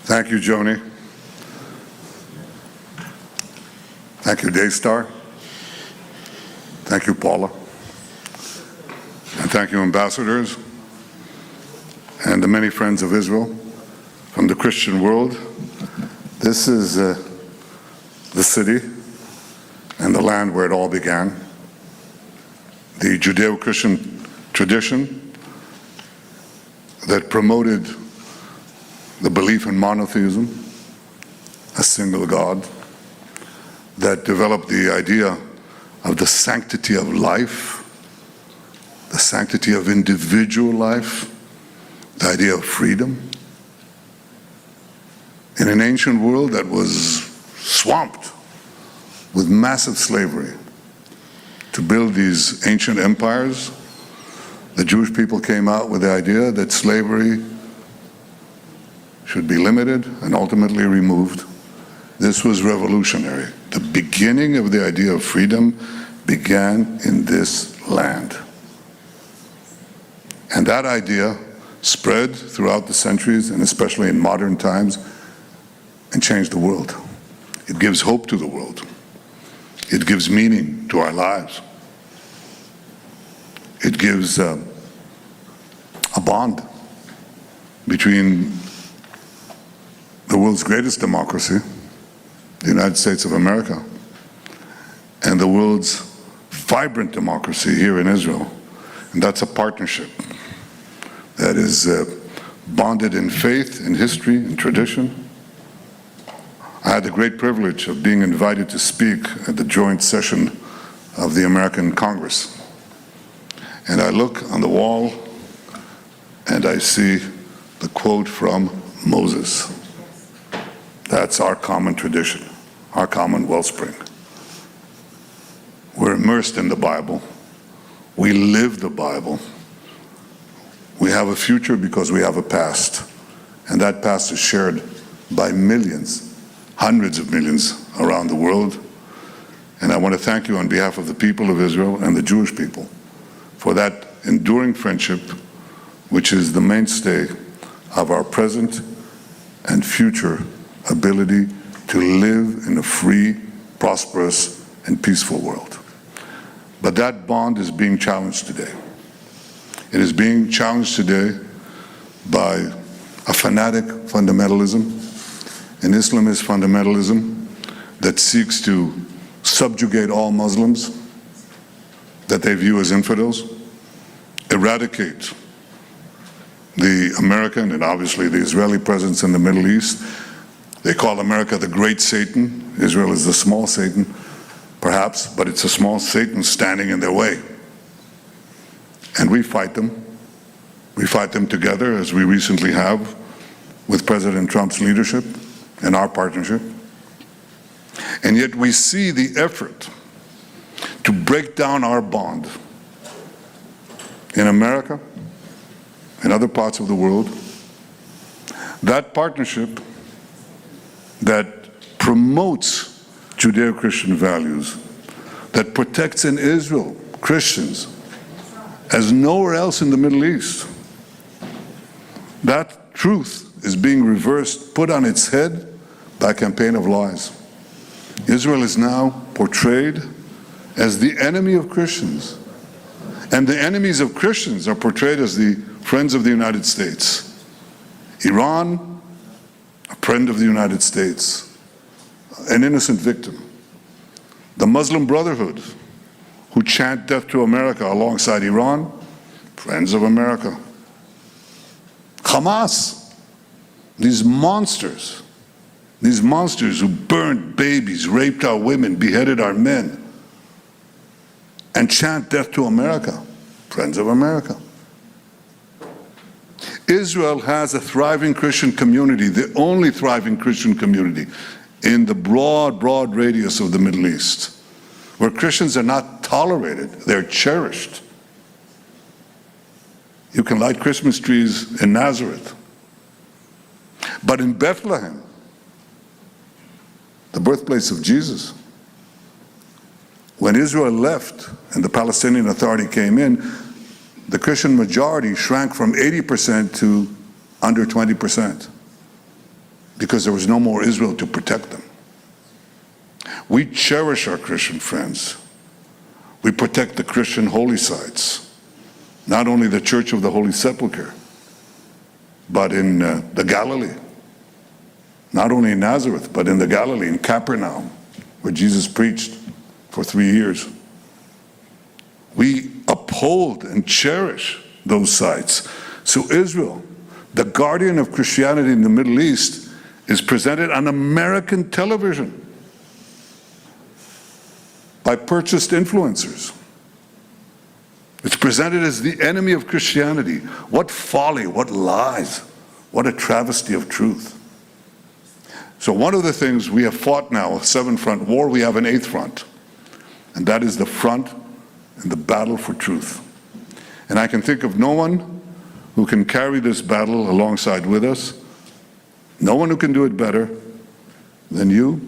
Thank you, Joni. Thank you, Daystar. Thank you, Paula. And thank you, ambassadors, and the many friends of Israel from the Christian world. This is the city and the land where it all began. The Judeo-Christian tradition that promoted the belief in monotheism, a single God, that developed the idea of the sanctity of life, the sanctity of individual life, the idea of freedom. In an ancient world that was swamped with massive slavery, to build these ancient empires, the Jewish people came out with the idea that slavery should be limited and ultimately removed. This was revolutionary. The beginning of the idea of freedom began in this land. And that idea spread throughout the centuries, and especially in modern times, and changed the world. It gives hope to the world. It gives meaning to our lives. It gives a bond between the world's greatest democracy, the United States of America, and the world's vibrant democracy here in Israel. And that's a partnership that is bonded in faith, in history, in tradition. I had the great privilege of being invited to speak at the joint session of the American Congress. And I look on the wall and I see the quote from Moses. That's our common tradition, our common wellspring. We're immersed in the Bible. We live the Bible. We have a future because we have a past. And that past is shared by millions, hundreds of millions around the world. And I want to thank you on behalf of the people of Israel and the Jewish people for that enduring friendship, which is the mainstay of our present and future ability to live in a free, prosperous, and peaceful world. But that bond is being challenged today. It is being challenged today by a fanatic fundamentalism, an Islamist fundamentalism that seeks to subjugate all Muslims that they view as infidels, eradicate the American and obviously the Israeli presence in the Middle East. They call America the great Satan. Israel is the small Satan, perhaps, but it's a small Satan standing in their way. And we fight them. We fight them together, as we recently have with President Trump's leadership and our partnership. And yet we see the effort to break down our bond in America, in other parts of the world. That partnership that promotes Judeo-Christian values, that protects in Israel Christians as nowhere else in the Middle East. That truth is being reversed, put on its head by a campaign of lies. Israel is now portrayed as the enemy of Christians. And the enemies of Christians are portrayed as the friends of the United States. Iran, a friend of the United States, an innocent victim. The Muslim Brotherhood, who chant death to America alongside Iran, friends of America. Hamas, these monsters who burned babies, raped our women, beheaded our men, and chant death to America, friends of America. Israel has a thriving Christian community, the only thriving Christian community in the broad radius of the Middle East, where Christians are not tolerated, they're cherished. You can light Christmas trees in Nazareth, but in Bethlehem, the birthplace of Jesus, when Israel left and the Palestinian Authority came in, the Christian majority shrank from 80% to under 20%. because there was no more Israel to protect them. We cherish our Christian friends. We protect the Christian holy sites, not only the Church of the Holy Sepulchre, but in the Galilee, not only in Nazareth, but in the Galilee, in Capernaum, where Jesus preached for 3 years. We uphold and cherish those sites. So Israel, the guardian of Christianity in the Middle East, is presented on American television by purchased influencers. It's presented as the enemy of Christianity. What folly, what lies, what a travesty of truth. So one of the things we have fought now, a 7-front war, we have an 8th front. And that is the front and the battle for truth. And I can think of no one who can carry this battle alongside with us, no one who can do it better than you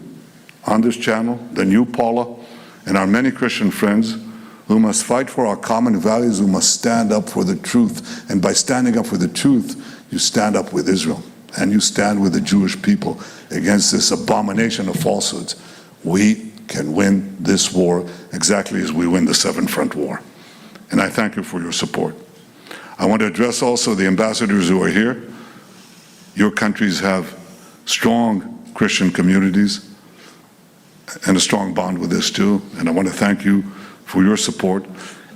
on this channel, than you, Paula, and our many Christian friends who must fight for our common values, who must stand up for the truth. And by standing up for the truth, you stand up with Israel, and you stand with the Jewish people against this abomination of falsehoods. We can win this war exactly as we win the 7-front war. And I thank you for your support. I want to address also the ambassadors who are here. Your countries have strong Christian communities and a strong bond with this too. And I want to thank you for your support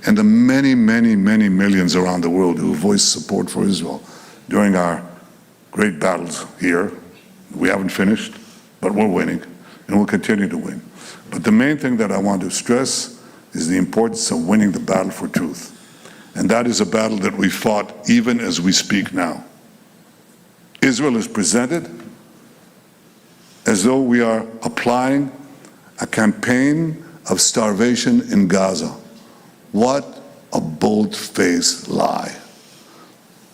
and the many, many, many millions around the world who voiced support for Israel during our great battles here. We haven't finished, but we're winning, and we'll continue to win. But the main thing that I want to stress is the importance of winning the battle for truth. And that is a battle that we fought even as we speak now. Israel is presented as though we are applying a campaign of starvation in Gaza. What a bold-faced lie.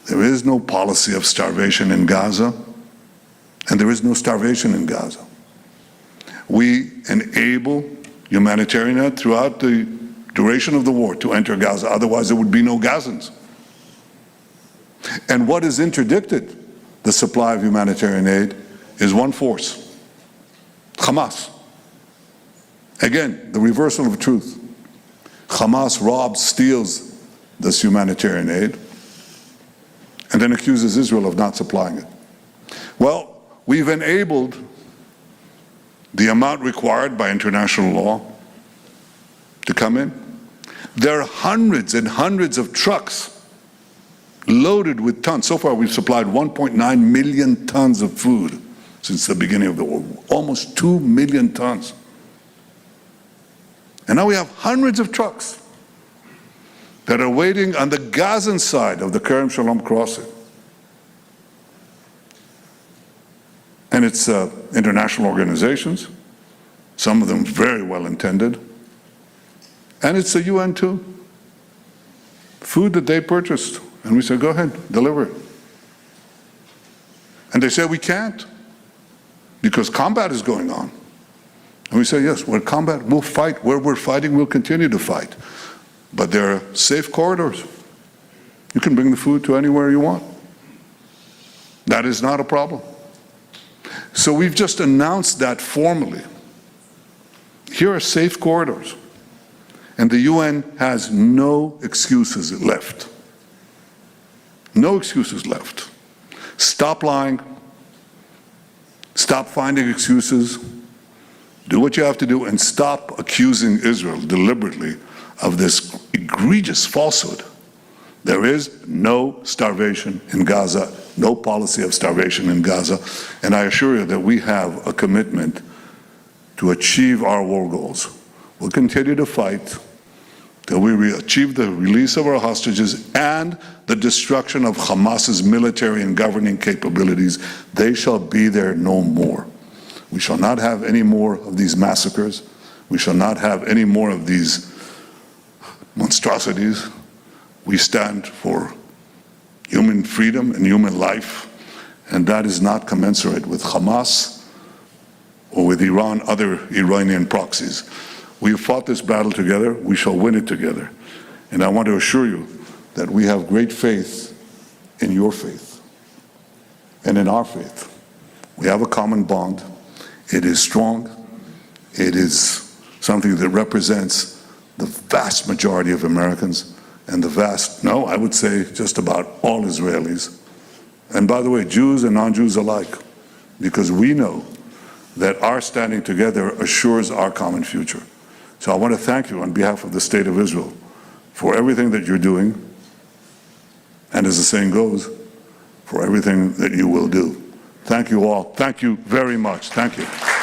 There is no policy of starvation in Gaza, and there is no starvation in Gaza. We enable humanitarian aid throughout the duration of the war to enter Gaza, otherwise there would be no Gazans. And what has interdicted the supply of humanitarian aid is one force, Hamas. Again, the reversal of truth. Hamas robs, steals this humanitarian aid, and then accuses Israel of not supplying it. Well, we've enabled the amount required by international law to come in. There are hundreds and hundreds of trucks loaded with tons. So far we've supplied 1.9 million tons of food since the beginning of the war, almost 2 million tons. And now we have hundreds of trucks that are waiting on the Gazan side of the Kerem Shalom crossing. And it's international organizations, some of them very well intended. And it's the UN too. Food that they purchased. And we said, go ahead, deliver it. And they said, we can't, because combat is going on. And we say, yes, we're combat, we'll fight. Where we're fighting, we'll continue to fight. But there are safe corridors. You can bring the food to anywhere you want. That is not a problem. So we've just announced that formally. Here are safe corridors. And the UN has no excuses left. No excuses left. Stop lying. Stop finding excuses. Do what you have to do and stop accusing Israel deliberately of this egregious falsehood. There is no starvation in Gaza, no policy of starvation in Gaza, and I assure you that we have a commitment to achieve our war goals. We'll continue to fight till we achieve the release of our hostages and the destruction of Hamas's military and governing capabilities. They shall be there no more. We shall not have any more of these massacres. We shall not have any more of these monstrosities. We stand for human freedom and human life, and that is not commensurate with Hamas or with Iran, other Iranian proxies. We have fought this battle together. We shall win it together. And I want to assure you that we have great faith in your faith and in our faith. We have a common bond. It is strong. It is something that represents the vast majority of Americans and I would say just about all Israelis. And by the way, Jews and non-Jews alike, because we know that our standing together assures our common future. So I want to thank you on behalf of the State of Israel for everything that you're doing, and as the saying goes, for everything that you will do. Thank you all. Thank you very much. Thank you.